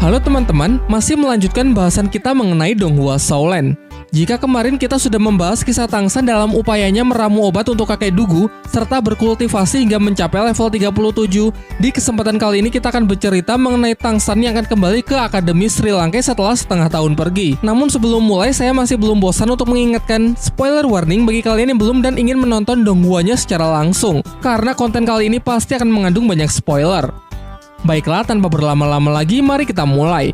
Halo teman-teman, masih melanjutkan bahasan kita mengenai Donghua Shaolin. Jika kemarin kita sudah membahas kisah Tang San dalam upayanya meramu obat untuk kakek Dugu, serta berkultivasi hingga mencapai level 37, di kesempatan kali ini kita akan bercerita mengenai Tang San yang akan kembali ke Akademi Sri Lanka setelah setengah tahun pergi. Namun sebelum mulai, saya masih belum bosan untuk mengingatkan spoiler warning bagi kalian yang belum dan ingin menonton Donghuanya secara langsung, karena konten kali ini pasti akan mengandung banyak spoiler. Baiklah, tanpa berlama-lama lagi, mari kita mulai.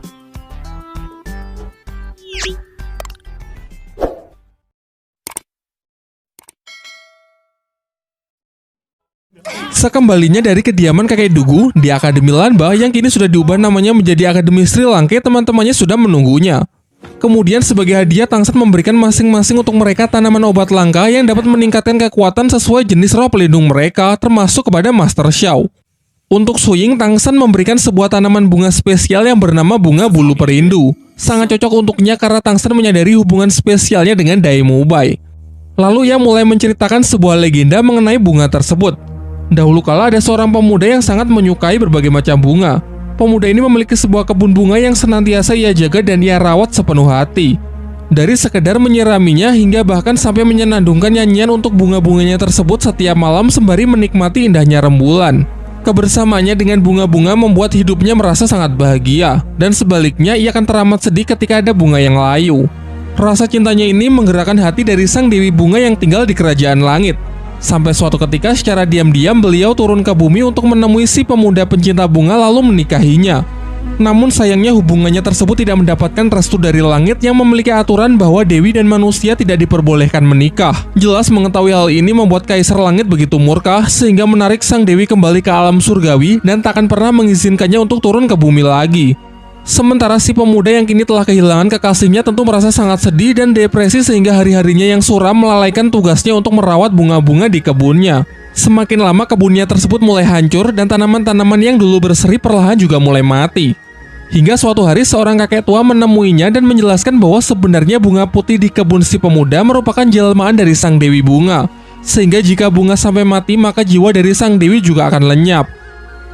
Sekembalinya dari kediaman kakek Dugu di Akademi Lanba yang kini sudah diubah namanya menjadi Akademi Sri Lanka, teman-temannya sudah menunggunya. Kemudian sebagai hadiah, Tang San memberikan masing-masing untuk mereka tanaman obat langka yang dapat meningkatkan kekuatan sesuai jenis roh pelindung mereka, termasuk kepada Master Xiao. Untuk Su Ying, Tang San memberikan sebuah tanaman bunga spesial yang bernama bunga bulu perindu. Sangat cocok untuknya karena Tang San menyadari hubungan spesialnya dengan Dai Mubai. Lalu ia mulai menceritakan sebuah legenda mengenai bunga tersebut. Dahulu kala ada seorang pemuda yang sangat menyukai berbagai macam bunga. Pemuda ini memiliki sebuah kebun bunga yang senantiasa ia jaga dan ia rawat sepenuh hati. Dari sekedar menyiraminya hingga bahkan sampai menyenandungkan nyanyian untuk bunga-bunganya tersebut setiap malam sembari menikmati indahnya rembulan. Kebersamaannya dengan bunga-bunga membuat hidupnya merasa sangat bahagia, dan sebaliknya ia akan teramat sedih ketika ada bunga yang layu. Rasa cintanya ini menggerakkan hati dari sang Dewi Bunga yang tinggal di kerajaan langit. Sampai suatu ketika secara diam-diam beliau turun ke bumi untuk menemui si pemuda pencinta bunga lalu menikahinya. Namun sayangnya hubungannya tersebut tidak mendapatkan restu dari langit yang memiliki aturan bahwa dewi dan manusia tidak diperbolehkan menikah. Jelas mengetahui hal ini membuat Kaisar Langit begitu murka sehingga menarik sang dewi kembali ke alam surgawi dan takkan pernah mengizinkannya untuk turun ke bumi lagi. Sementara si pemuda yang kini telah kehilangan kekasihnya tentu merasa sangat sedih dan depresi sehingga hari-harinya yang suram melalaikan tugasnya untuk merawat bunga-bunga di kebunnya. Semakin lama kebunnya tersebut mulai hancur dan tanaman-tanaman yang dulu berseri perlahan juga mulai mati. Hingga suatu hari seorang kakek tua menemuinya dan menjelaskan bahwa sebenarnya bunga putih di kebun si pemuda merupakan jelmaan dari sang Dewi Bunga. Sehingga jika bunga sampai mati maka jiwa dari sang dewi juga akan lenyap.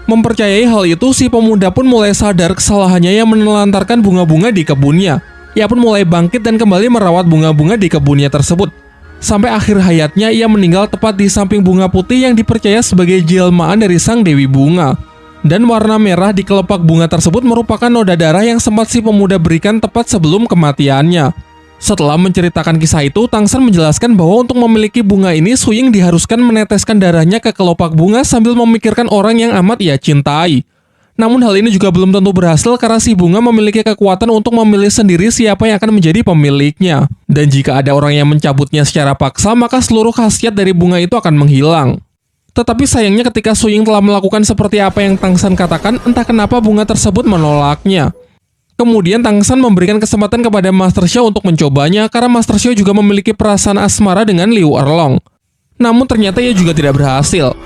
Mempercayai hal itu, si pemuda pun mulai sadar kesalahannya yang menelantarkan bunga-bunga di kebunnya. Ia pun mulai bangkit dan kembali merawat bunga-bunga di kebunnya tersebut. Sampai akhir hayatnya ia meninggal tepat di samping bunga putih yang dipercaya sebagai jelmaan dari sang Dewi Bunga. Dan warna merah di kelopak bunga tersebut merupakan noda darah yang sempat si pemuda berikan tepat sebelum kematiannya. Setelah menceritakan kisah itu, Tang San menjelaskan bahwa untuk memiliki bunga ini, Su Ying diharuskan meneteskan darahnya ke kelopak bunga sambil memikirkan orang yang amat ia cintai. Namun hal ini juga belum tentu berhasil karena si bunga memiliki kekuatan untuk memilih sendiri siapa yang akan menjadi pemiliknya. Dan jika ada orang yang mencabutnya secara paksa, maka seluruh khasiat dari bunga itu akan menghilang. Tetapi sayangnya ketika Su Ying telah melakukan seperti apa yang Tang San katakan, entah kenapa bunga tersebut menolaknya. Kemudian Tang San memberikan kesempatan kepada Master Xiao untuk mencobanya karena Master Xiao juga memiliki perasaan asmara dengan Liu Erlong. Namun ternyata ia juga tidak berhasil.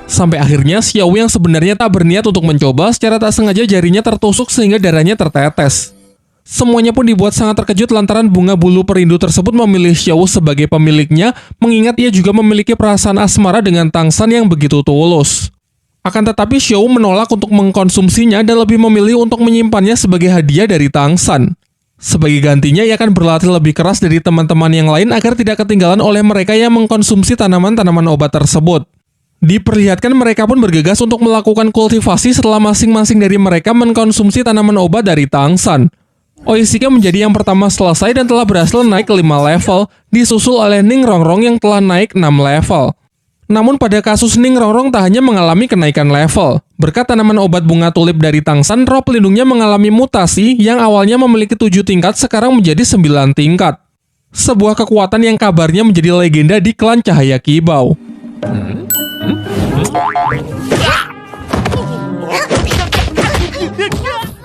Sampai akhirnya Xiao yang sebenarnya tak berniat untuk mencoba secara tak sengaja jarinya tertusuk sehingga darahnya tertetes. Semuanya pun dibuat sangat terkejut lantaran bunga bulu perindu tersebut memilih Xiao sebagai pemiliknya, mengingat ia juga memiliki perasaan asmara dengan Tang San yang begitu tulus. Akan tetapi Xiao menolak untuk mengkonsumsinya dan lebih memilih untuk menyimpannya sebagai hadiah dari Tang San. Sebagai gantinya ia akan berlatih lebih keras dari teman-teman yang lain agar tidak ketinggalan oleh mereka yang mengkonsumsi tanaman-tanaman obat tersebut. Diperlihatkan mereka pun bergegas untuk melakukan kultivasi setelah masing-masing dari mereka mengkonsumsi tanaman obat dari Tang San. Oishika menjadi yang pertama selesai dan telah berhasil naik ke 5 level, disusul oleh Ning Rongrong yang telah naik 6 level. Namun pada kasus Ning Rongrong tak hanya mengalami kenaikan level. Berkat tanaman obat bunga tulip dari Tang San, roh pelindungnya mengalami mutasi yang awalnya memiliki 7 tingkat sekarang menjadi 9 tingkat. Sebuah kekuatan yang kabarnya menjadi legenda di klan Cahaya Kibau.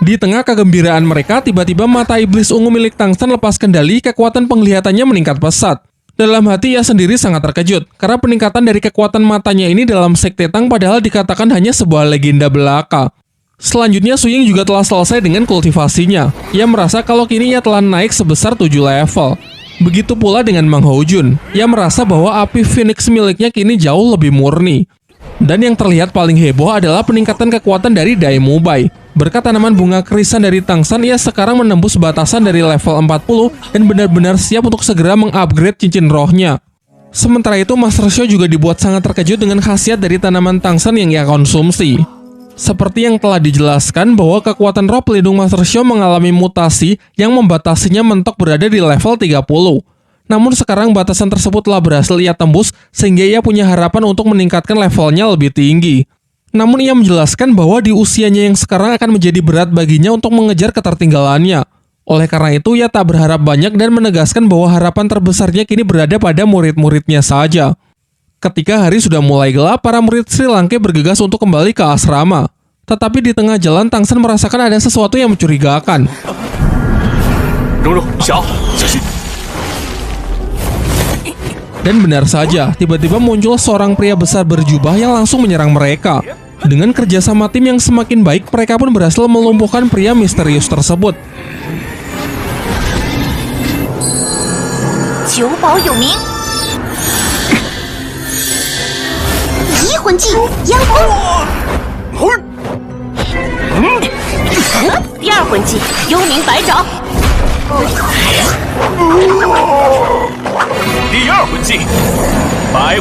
Di tengah kegembiraan mereka, tiba-tiba mata iblis ungu milik Tang San lepas kendali, kekuatan penglihatannya meningkat pesat. Dalam hati ia sendiri sangat terkejut, karena peningkatan dari kekuatan matanya ini dalam sekte Tang padahal dikatakan hanya sebuah legenda belaka. Selanjutnya Su Ying juga telah selesai dengan kultivasinya. Ia merasa kalau kini ia telah naik sebesar 7 level. Begitu pula dengan Mang Hojun. Ia merasa bahwa api Phoenix miliknya kini jauh lebih murni. Dan yang terlihat paling heboh adalah peningkatan kekuatan dari Dai Mubai. Berkat tanaman bunga krisan dari Tangsan, ia sekarang menembus batasan dari level 40 dan benar-benar siap untuk segera mengupgrade cincin rohnya. Sementara itu, Master Xiao juga dibuat sangat terkejut dengan khasiat dari tanaman Tangsan yang ia konsumsi. Seperti yang telah dijelaskan bahwa kekuatan roh pelindung Master Xiao mengalami mutasi yang membatasinya mentok berada di level 30. Namun sekarang batasan tersebut telah berhasil ia tembus sehingga ia punya harapan untuk meningkatkan levelnya lebih tinggi. Namun ia menjelaskan bahwa di usianya yang sekarang akan menjadi berat baginya untuk mengejar ketertinggalannya. Oleh karena itu ia tak berharap banyak dan menegaskan bahwa harapan terbesarnya kini berada pada murid-muridnya saja. Ketika hari sudah mulai gelap, para murid Sri Langke bergegas untuk kembali ke asrama. Tetapi di tengah jalan, Tangsan merasakan ada sesuatu yang mencurigakan. Dan benar saja, tiba-tiba muncul seorang pria besar berjubah yang langsung menyerang mereka. Dengan kerjasama tim yang semakin baik, mereka pun berhasil melumpuhkan pria misterius tersebut.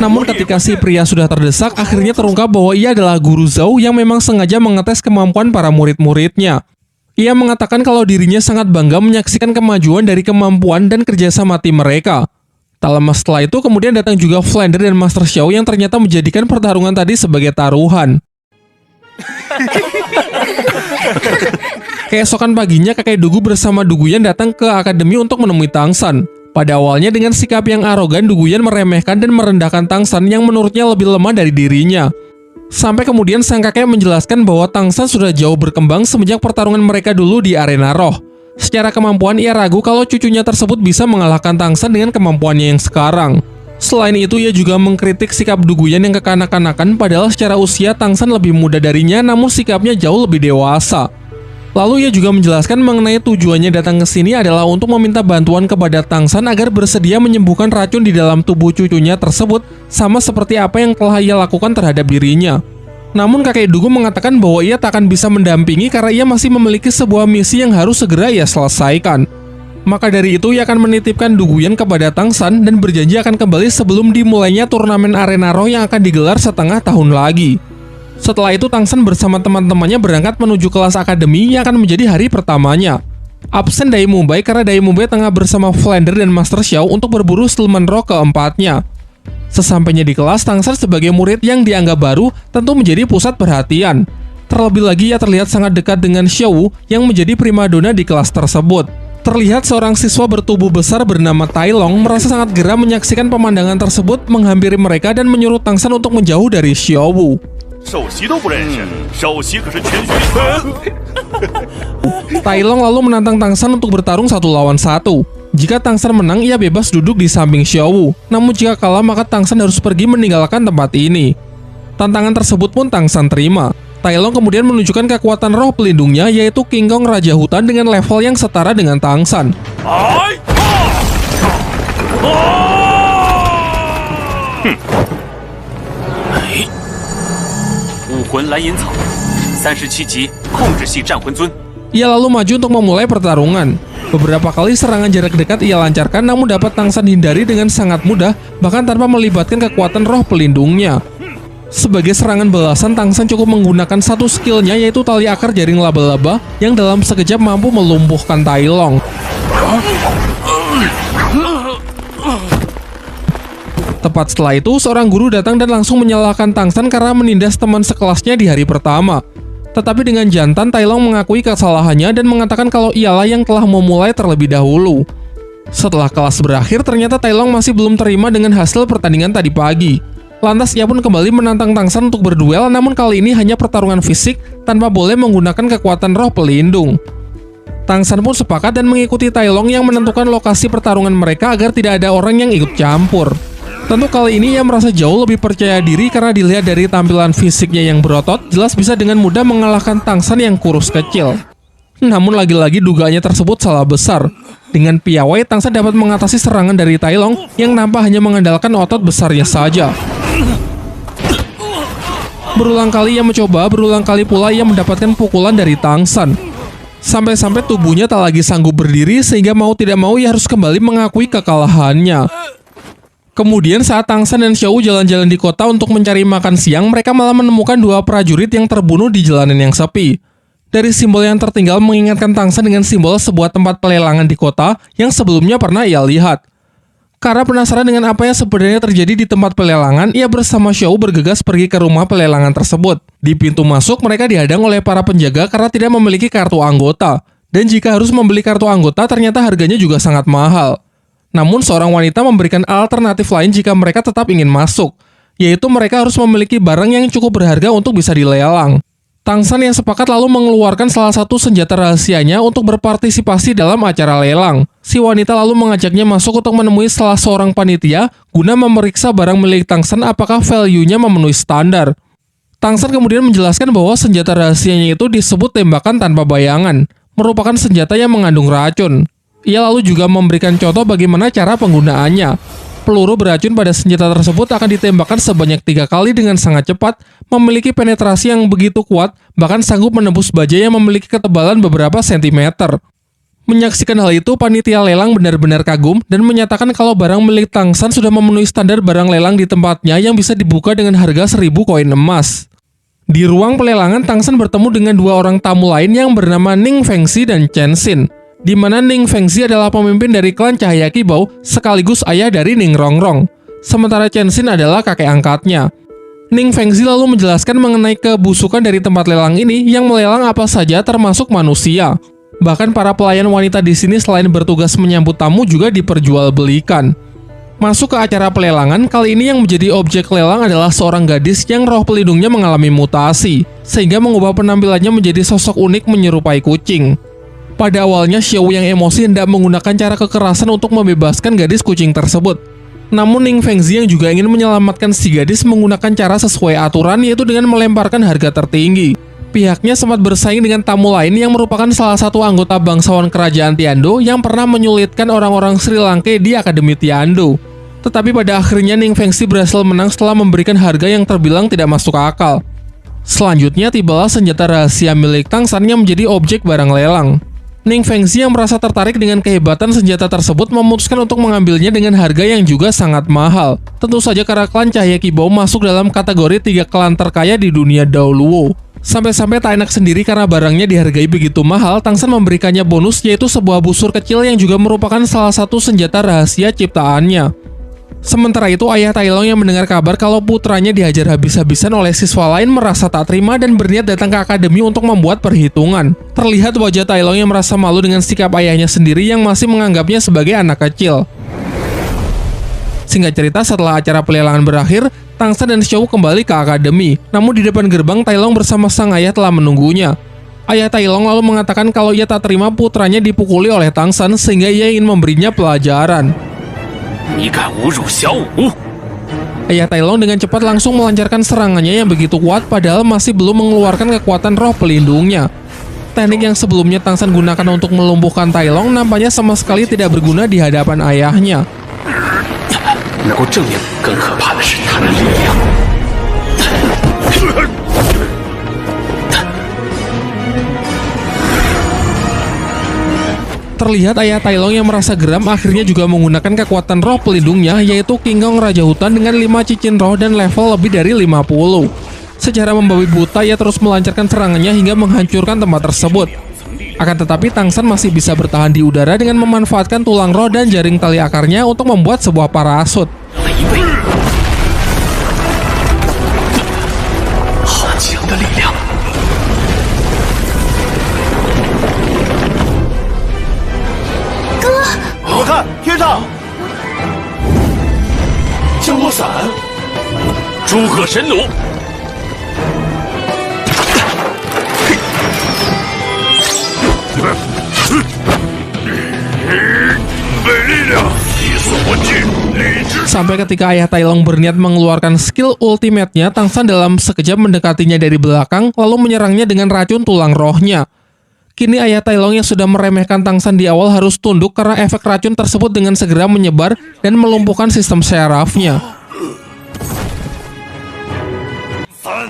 Namun ketika si pria sudah terdesak, akhirnya terungkap bahwa ia adalah Guru Zhou yang memang sengaja mengetes kemampuan para murid-muridnya. Ia mengatakan kalau dirinya sangat bangga menyaksikan kemajuan dari kemampuan dan kerjasama tim mereka. Tak lama setelah itu kemudian datang juga Flander dan Master Xiao yang ternyata menjadikan pertarungan tadi sebagai taruhan. Keesokan paginya kakek Dugu bersama Duguyan datang ke akademi untuk menemui Tangsan. Pada awalnya dengan sikap yang arogan, Duguyan meremehkan dan merendahkan Tangsan yang menurutnya lebih lemah dari dirinya. Sampai kemudian sang kakek menjelaskan bahwa Tangsan sudah jauh berkembang semenjak pertarungan mereka dulu di arena roh. Secara kemampuan ia ragu kalau cucunya tersebut bisa mengalahkan Tangsan dengan kemampuannya yang sekarang. Selain itu ia juga mengkritik sikap Duguyan yang kekanak-kanakan padahal secara usia Tangsan lebih muda darinya namun sikapnya jauh lebih dewasa. Lalu ia juga menjelaskan mengenai tujuannya datang ke sini adalah untuk meminta bantuan kepada Tangsan agar bersedia menyembuhkan racun di dalam tubuh cucunya tersebut sama seperti apa yang telah ia lakukan terhadap dirinya. Namun kakek Dugu mengatakan bahwa ia tak akan bisa mendampingi karena ia masih memiliki sebuah misi yang harus segera ia selesaikan. Maka dari itu ia akan menitipkan Duguyan kepada Tangsan dan berjanji akan kembali sebelum dimulainya turnamen arena roh yang akan digelar setengah tahun lagi. Setelah itu Tangsan bersama teman-temannya berangkat menuju kelas akademi yang akan menjadi hari pertamanya. Absen Dai Mubai karena Dai Mubai tengah bersama Flander dan Master Xiao untuk berburu siluman roh keempatnya. Sesampainya di kelas, Tangsan sebagai murid yang dianggap baru tentu menjadi pusat perhatian. Terlebih lagi ia terlihat sangat dekat dengan Xiao yang menjadi primadona di kelas tersebut. Terlihat seorang siswa bertubuh besar bernama Tai Long merasa sangat geram menyaksikan pemandangan tersebut menghampiri mereka dan menyuruh Tangsan untuk menjauh dari Xiao. Tai Long lalu menantang Tangsan untuk bertarung 1 lawan 1. Jika Tangsan menang, ia bebas duduk di samping Xiao. Namun jika kalah, maka Tangsan harus pergi meninggalkan tempat ini. Tantangan tersebut pun Tangsan terima. Tai Long kemudian menunjukkan kekuatan roh pelindungnya, yaitu King Kong Raja Hutan dengan level yang setara dengan Tangsan. Ia lalu maju untuk memulai pertarungan. Beberapa kali serangan jarak dekat ia lancarkan namun dapat Tangsan hindari dengan sangat mudah bahkan tanpa melibatkan kekuatan roh pelindungnya. Sebagai serangan balasan, Tangsan cukup menggunakan satu skillnya yaitu tali akar jaring laba-laba yang dalam sekejap mampu melumpuhkan Tai Long. Tepat setelah itu, seorang guru datang dan langsung menyalahkan Tangsan karena menindas teman sekelasnya di hari pertama. Tetapi dengan jantan, Tai Long mengakui kesalahannya dan mengatakan kalau ialah yang telah memulai terlebih dahulu. Setelah kelas berakhir, ternyata Tai Long masih belum terima dengan hasil pertandingan tadi pagi. Lantas ia pun kembali menantang Tangsan untuk berduel, namun kali ini hanya pertarungan fisik tanpa boleh menggunakan kekuatan roh pelindung. Tangsan pun sepakat dan mengikuti Tai Long yang menentukan lokasi pertarungan mereka agar tidak ada orang yang ikut campur. Tentu kali ini ia merasa jauh lebih percaya diri karena dilihat dari tampilan fisiknya yang berotot, jelas bisa dengan mudah mengalahkan Tangsan yang kurus kecil. Namun lagi-lagi dugaannya tersebut salah besar. Dengan piawai, Tang San dapat mengatasi serangan dari Tai Long yang nampak hanya mengandalkan otot besarnya saja. Berulang kali ia mencoba, berulang kali pula ia mendapatkan pukulan dari Tang San. Sampai-sampai tubuhnya tak lagi sanggup berdiri sehingga mau tidak mau ia harus kembali mengakui kekalahannya. Kemudian saat Tang San dan Xiao jalan-jalan di kota untuk mencari makan siang, mereka malah menemukan dua prajurit yang terbunuh di jalanan yang sepi. Dari simbol yang tertinggal mengingatkan Tang San dengan simbol sebuah tempat pelelangan di kota yang sebelumnya pernah ia lihat. Karena penasaran dengan apa yang sebenarnya terjadi di tempat pelelangan, ia bersama Xiao bergegas pergi ke rumah pelelangan tersebut. Di pintu masuk, mereka dihadang oleh para penjaga karena tidak memiliki kartu anggota. Dan jika harus membeli kartu anggota, ternyata harganya juga sangat mahal. Namun seorang wanita memberikan alternatif lain jika mereka tetap ingin masuk, yaitu mereka harus memiliki barang yang cukup berharga untuk bisa dilelang. Tang San yang sepakat lalu mengeluarkan salah satu senjata rahasianya untuk berpartisipasi dalam acara lelang. Si wanita lalu mengajaknya masuk untuk menemui salah seorang panitia guna memeriksa barang milik Tang San apakah value-nya memenuhi standar. Tang San kemudian menjelaskan bahwa senjata rahasianya itu disebut tembakan tanpa bayangan, merupakan senjata yang mengandung racun. Ia lalu juga memberikan contoh bagaimana cara penggunaannya. Peluru beracun pada senjata tersebut akan ditembakkan sebanyak 3 kali dengan sangat cepat, memiliki penetrasi yang begitu kuat, bahkan sanggup menembus baja yang memiliki ketebalan beberapa sentimeter. Menyaksikan hal itu, panitia lelang benar-benar kagum dan menyatakan kalau barang milik Tang San sudah memenuhi standar barang lelang di tempatnya yang bisa dibuka dengan harga 1.000 koin emas. Di ruang pelelangan, Tang San bertemu dengan dua orang tamu lain yang bernama Ning Fengxi dan Chen Xin, di mana Ning Fengxi adalah pemimpin dari klan Cahaya Kibau sekaligus ayah dari Ning Rongrong, sementara Chen Xin adalah kakek angkatnya. Ning Fengxi lalu menjelaskan mengenai kebusukan dari tempat lelang ini yang melelang apa saja termasuk manusia. Bahkan para pelayan wanita di sini selain bertugas menyambut tamu juga diperjualbelikan. Masuk ke acara pelelangan, kali ini yang menjadi objek lelang adalah seorang gadis yang roh pelindungnya mengalami mutasi, sehingga mengubah penampilannya menjadi sosok unik menyerupai kucing. Pada awalnya, Xiao yang emosi hendak menggunakan cara kekerasan untuk membebaskan gadis kucing tersebut. Namun Ning Fengxi yang juga ingin menyelamatkan si gadis menggunakan cara sesuai aturan, yaitu dengan melemparkan harga tertinggi. Pihaknya sempat bersaing dengan tamu lain yang merupakan salah satu anggota bangsawan kerajaan Tiando yang pernah menyulitkan orang-orang Sri Lanka di Akademi Tiando. Tetapi pada akhirnya Ning Fengxi berhasil menang setelah memberikan harga yang terbilang tidak masuk akal. Selanjutnya tibalah senjata rahasia milik Tang San yang menjadi objek barang lelang. Ning Fengxi yang merasa tertarik dengan kehebatan senjata tersebut memutuskan untuk mengambilnya dengan harga yang juga sangat mahal. Tentu saja karena klan Cahaya Kibau masuk dalam kategori 3 klan terkaya di dunia Daoluo. Sampai-sampai tak enak sendiri karena barangnya dihargai begitu mahal, Tang San memberikannya bonus yaitu sebuah busur kecil yang juga merupakan salah satu senjata rahasia ciptaannya. Sementara itu, ayah Tai Long yang mendengar kabar kalau putranya dihajar habis-habisan oleh siswa lain merasa tak terima dan berniat datang ke akademi untuk membuat perhitungan. Terlihat wajah Tai Long yang merasa malu dengan sikap ayahnya sendiri yang masih menganggapnya sebagai anak kecil. Singkat cerita, setelah acara pelelangan berakhir, Tang San dan Xiao kembali ke akademi. Namun di depan gerbang, Tai Long bersama sang ayah telah menunggunya. Ayah Tai Long lalu mengatakan kalau ia tak terima putranya dipukuli oleh Tang San sehingga ia ingin memberinya pelajaran. Ayah Tai Long dengan cepat langsung melancarkan serangannya yang begitu kuat padahal masih belum mengeluarkan kekuatan roh pelindungnya. Teknik yang sebelumnya Tang San gunakan untuk melumpuhkan Tai Long nampaknya sama sekali tidak berguna di hadapan ayahnya. Terlihat ayah Tai Long yang merasa geram akhirnya juga menggunakan kekuatan roh pelindungnya yaitu King Kong Raja Hutan dengan 5 cincin roh dan level lebih dari 50. Secara membabi buta ia terus melancarkan serangannya hingga menghancurkan tempat tersebut. Akan tetapi Tang San masih bisa bertahan di udara dengan memanfaatkan tulang roh dan jaring tali akarnya untuk membuat sebuah parasut. Sampai ketika ayah Tai Long berniat mengeluarkan skill ultimate-nya, Tang San dalam sekejap mendekatinya dari belakang lalu menyerangnya dengan racun tulang rohnya. Kini ayah Tai Long yang sudah meremehkan Tang San di awal harus tunduk karena efek racun tersebut dengan segera menyebar dan melumpuhkan sistem syarafnya.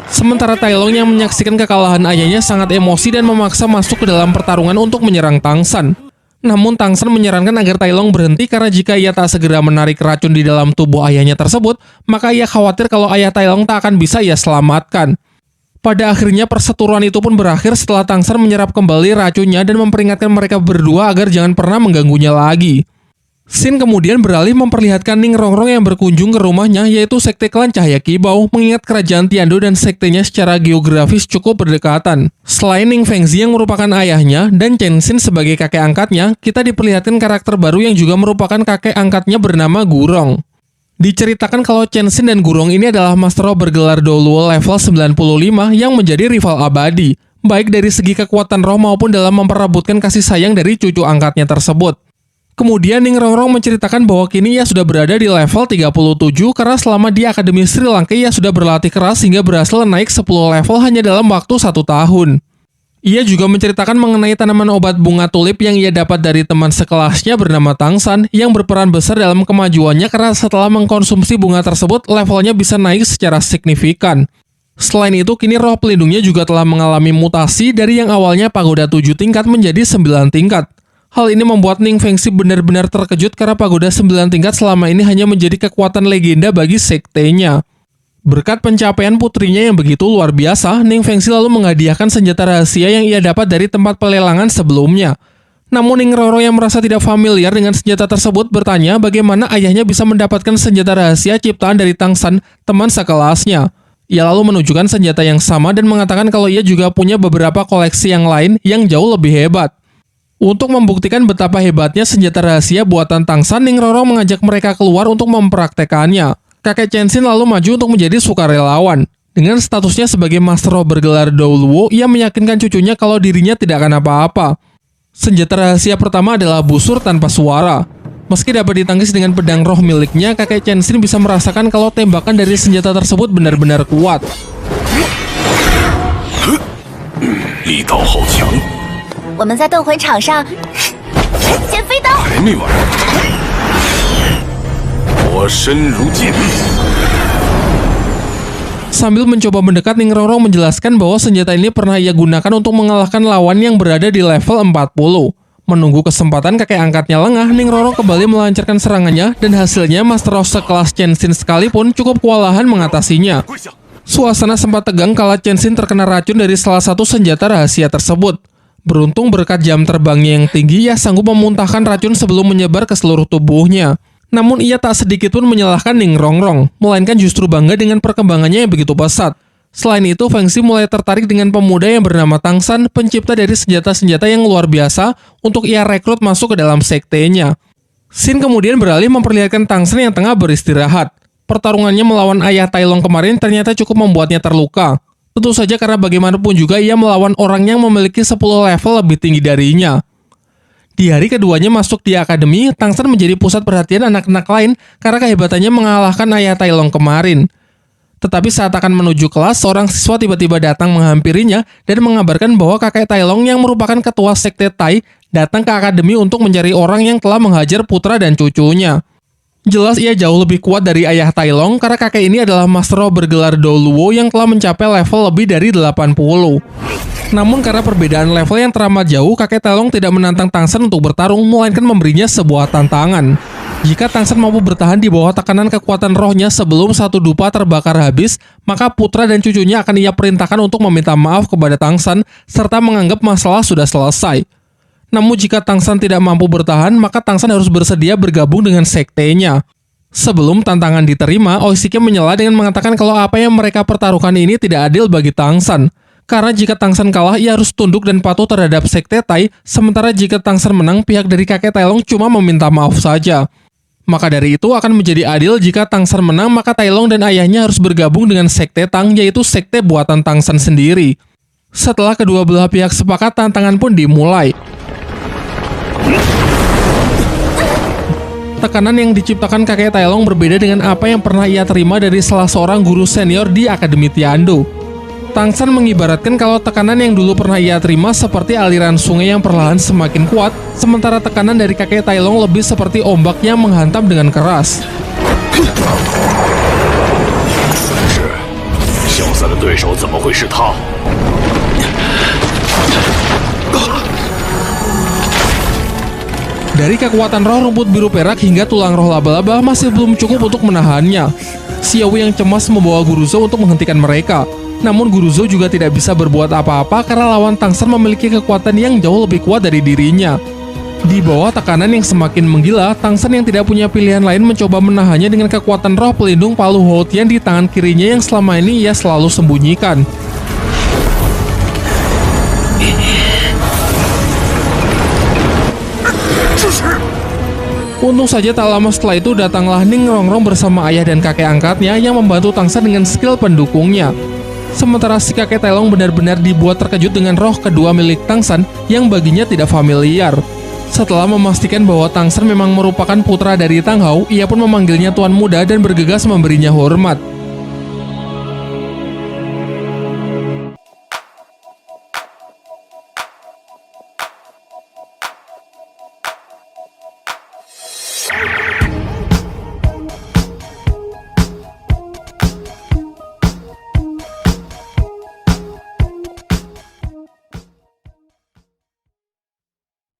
Sementara Tai Long yang menyaksikan kekalahan ayahnya sangat emosi dan memaksa masuk ke dalam pertarungan untuk menyerang Tang San. Namun Tang San menyarankan agar Tai Long berhenti karena jika ia tak segera menarik racun di dalam tubuh ayahnya tersebut, maka ia khawatir kalau ayah Tai Long tak akan bisa ia selamatkan. Pada akhirnya perseteruan itu pun berakhir setelah Tang San menyerap kembali racunnya dan memperingatkan mereka berdua agar jangan pernah mengganggunya lagi. Scene kemudian beralih memperlihatkan Ning Rongrong yang berkunjung ke rumahnya, yaitu sekte klan Cahaya Kibau, mengingat kerajaan Tiandu dan sektenya secara geografis cukup berdekatan. Selain Ning Fengzi yang merupakan ayahnya dan Chen Xin sebagai kakek angkatnya, kita diperlihatkan karakter baru yang juga merupakan kakek angkatnya bernama Gurong. Diceritakan kalau Chen Xin dan Gurong ini adalah Master Roh bergelar Doluo level 95 yang menjadi rival abadi, baik dari segi kekuatan roh maupun dalam memperebutkan kasih sayang dari cucu angkatnya tersebut. Kemudian Ning Rongrong menceritakan bahwa kini ia sudah berada di level 37 karena selama di Akademi Sri Lanka ia sudah berlatih keras hingga berhasil naik 10 level hanya dalam waktu 1 tahun. Ia juga menceritakan mengenai tanaman obat bunga tulip yang ia dapat dari teman sekelasnya bernama Tang San yang berperan besar dalam kemajuannya karena setelah mengkonsumsi bunga tersebut levelnya bisa naik secara signifikan. Selain itu, kini roh pelindungnya juga telah mengalami mutasi dari yang awalnya pagoda 7 tingkat menjadi 9 tingkat. Hal ini membuat Ning Fengzi benar-benar terkejut karena pagoda 9 tingkat selama ini hanya menjadi kekuatan legenda bagi sektenya. Berkat pencapaian putrinya yang begitu luar biasa, Ning Fengzi lalu menghadiahkan senjata rahasia yang ia dapat dari tempat pelelangan sebelumnya. Namun Ning Rongrong yang merasa tidak familiar dengan senjata tersebut bertanya bagaimana ayahnya bisa mendapatkan senjata rahasia ciptaan dari Tang San, teman sekelasnya. Ia lalu menunjukkan senjata yang sama dan mengatakan kalau ia juga punya beberapa koleksi yang lain yang jauh lebih hebat. Untuk membuktikan betapa hebatnya senjata rahasia buatan Tang San, Ning Rongrong mengajak mereka keluar untuk mempraktekannya. Kakek Chen Xin lalu maju untuk menjadi sukarelawan. Dengan statusnya sebagai Master Roh bergelar Doluo, ia meyakinkan cucunya kalau dirinya tidak akan apa-apa. Senjata rahasia pertama adalah busur tanpa suara. Meski dapat ditangkis dengan pedang roh miliknya, kakek Chen Xin bisa merasakan kalau tembakan dari senjata tersebut benar-benar kuat. 力道好强，我们在斗魂场上先飞刀。还没完，我身如剑。 Sambil mencoba mendekat, Ning Rongrong menjelaskan bahwa senjata ini pernah ia gunakan untuk mengalahkan lawan yang berada di level 40. Menunggu kesempatan kakek angkatnya lengah, Ning Rongrong kembali melancarkan serangannya dan hasilnya Master Roh sekelas Chen Xin sekalipun cukup kewalahan mengatasinya. Suasana sempat tegang kala Chen Xin terkena racun dari salah satu senjata rahasia tersebut. Beruntung berkat jam terbangnya yang tinggi, ia sanggup memuntahkan racun sebelum menyebar ke seluruh tubuhnya. Namun ia tak sedikit pun menyalahkan Ning Rongrong, melainkan justru bangga dengan perkembangannya yang begitu pesat. Selain itu, Fengzi mulai tertarik dengan pemuda yang bernama Tang San, pencipta dari senjata-senjata yang luar biasa untuk ia rekrut masuk ke dalam sektenya. Scene kemudian beralih memperlihatkan Tang San yang tengah beristirahat. Pertarungannya melawan ayah Tai Long kemarin ternyata cukup membuatnya terluka. Tentu saja karena bagaimanapun juga ia melawan orang yang memiliki 10 level lebih tinggi darinya. Di hari keduanya masuk di akademi, Tang San menjadi pusat perhatian anak-anak lain karena kehebatannya mengalahkan ayah Tai Long kemarin. Tetapi saat akan menuju kelas, seorang siswa tiba-tiba datang menghampirinya dan mengabarkan bahwa kakek Tai Long yang merupakan ketua sekte Tai datang ke akademi untuk mencari orang yang telah menghajar putra dan cucunya. Jelas ia jauh lebih kuat dari ayah Tai Long karena kakek ini adalah Master Roh bergelar Doluo yang telah mencapai level lebih dari 80. Namun karena perbedaan level yang teramat jauh, kakek Tai Long tidak menantang Tang San untuk bertarung, melainkan memberinya sebuah tantangan. Jika Tang San mampu bertahan di bawah tekanan kekuatan rohnya sebelum satu dupa terbakar habis, maka putra dan cucunya akan ia perintahkan untuk meminta maaf kepada Tang San, serta menganggap masalah sudah selesai. Namun jika Tang San tidak mampu bertahan, maka Tang San harus bersedia bergabung dengan sektenya. Sebelum tantangan diterima, Oishike menyela dengan mengatakan kalau apa yang mereka pertaruhkan ini tidak adil bagi Tang San. Karena jika Tang San kalah, ia harus tunduk dan patuh terhadap sekte Tai, sementara jika Tang San menang, pihak dari kakek Tai Long cuma meminta maaf saja. Maka dari itu akan menjadi adil jika Tang San menang, maka Tai Long dan ayahnya harus bergabung dengan sekte Tang, yaitu sekte buatan Tang San sendiri. Setelah kedua belah pihak sepakat, tantangan pun dimulai. Tekanan yang diciptakan kakek Tai Long berbeda dengan apa yang pernah ia terima dari salah seorang guru senior di Akademi Tiandu. Tang San mengibaratkan kalau tekanan yang dulu pernah ia terima seperti aliran sungai yang perlahan semakin kuat, sementara tekanan dari kakek Tai Long lebih seperti ombak yang menghantam dengan keras. 小三的对手怎么会是他？ Dari kekuatan roh rumput biru perak hingga tulang roh laba-laba masih belum cukup untuk menahannya. Xiao Wei yang cemas membawa Guru Zhou untuk menghentikan mereka. Namun Guru Zhou juga tidak bisa berbuat apa-apa karena lawan Tang San memiliki kekuatan yang jauh lebih kuat dari dirinya. Di bawah tekanan yang semakin menggila, Tang San yang tidak punya pilihan lain mencoba menahannya dengan kekuatan roh pelindung palu Hou Tian di tangan kirinya yang selama ini ia selalu sembunyikan. Untung saja tak lama setelah itu datanglah Ning Rongrong bersama ayah dan kakek angkatnya yang membantu Tang San dengan skill pendukungnya. Sementara si kakek Tai Long benar-benar dibuat terkejut dengan roh kedua milik Tang San yang baginya tidak familiar. Setelah memastikan bahwa Tang San memang merupakan putra dari Tang Hao, ia pun memanggilnya Tuan Muda dan bergegas memberinya hormat.